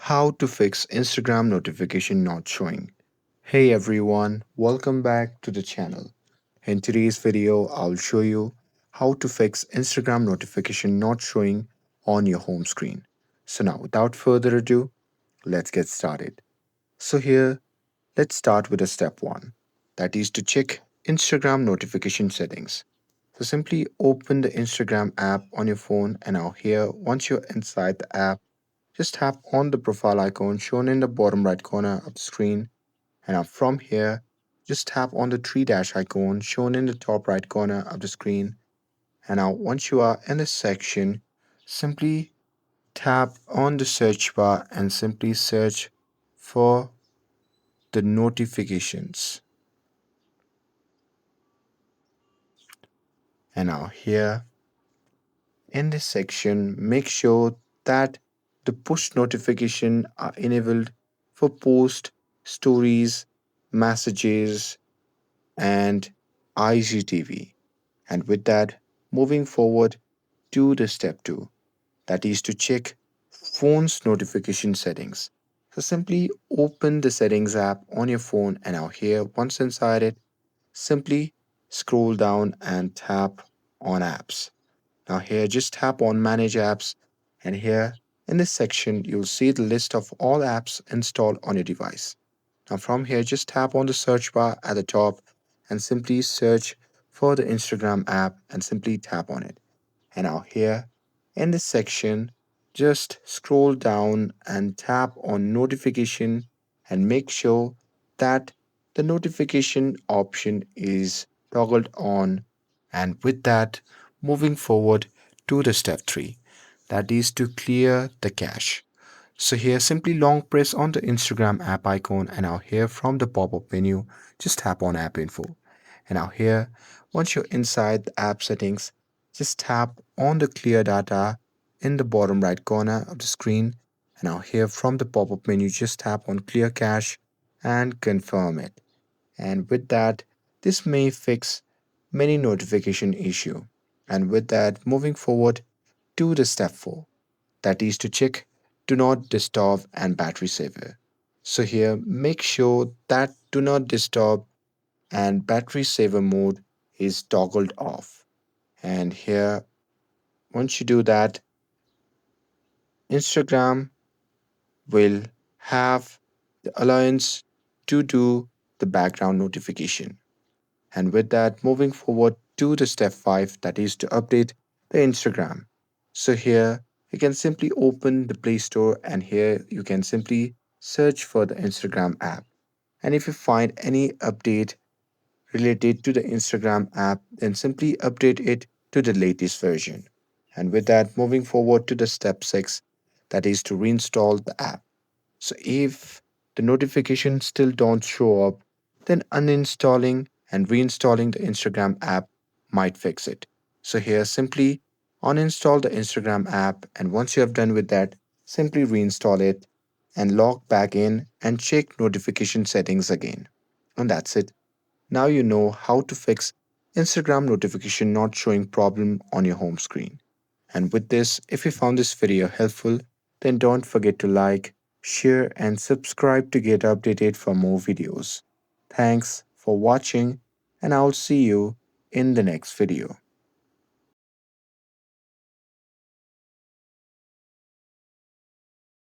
How to fix Instagram notification not showing. Hey everyone, welcome back to the channel. In today's video, I'll show you how to fix Instagram notification not showing on your home screen. So now, without further ado, let's get started. So here, let's start with a step 1, that is to check Instagram notification settings. So simply open the Instagram app on your phone, and now here, once you're inside the app, just tap on the profile icon shown in the bottom right corner of the screen, and now from here, just tap on the three dash icon shown in the top right corner of the screen. And now, once you are in this section, simply tap on the search bar and simply search for the notifications. And now, here in this section, make sure that the push notification are enabled for post, stories, messages, and IGTV. And with that, moving forward to the step 2, that is to check phone's notification settings. So simply open the settings app on your phone, and now here, once inside it, simply scroll down and tap on apps. Now here, just tap on manage apps, and here in this section, you'll see the list of all apps installed on your device. Now from here, just tap on the search bar at the top and simply search for the Instagram app and simply tap on it. And now here in this section, just scroll down and tap on notification and make sure that the notification option is toggled on. And with that, moving forward to the step 3, that is to clear the cache. So here, simply long press on the Instagram app icon, and now here from the pop-up menu, just tap on app info. And now here, once you're inside the app settings, just tap on the clear data in the bottom right corner of the screen. And now here from the pop-up menu, just tap on clear cache and confirm it. And with that, this may fix many notification issue. And with that, moving forward to the step 4, that is to check do not disturb and battery saver. So here, make sure that do not disturb and battery saver mode is toggled off. And here, once you do that, Instagram will have the allowance to do the background notification. And with that, moving forward to the step 5, that is to update the Instagram. So here you can simply open the Play Store, and here you can simply search for the Instagram app. And if you find any update related to the Instagram app, then simply update it to the latest version. And with that, moving forward to the step 6, that is to reinstall the app. So if the notifications still don't show up, then uninstalling and reinstalling the Instagram app might fix it. So here, simply uninstall the Instagram app, and once you have done with that, simply reinstall it and log back in and check notification settings again. And that's it. Now you know how to fix Instagram notification not showing problem on your home screen. And with this, if you found this video helpful, then don't forget to like, share, and subscribe to get updated for more videos. Thanks for watching, and I'll see you in the next video.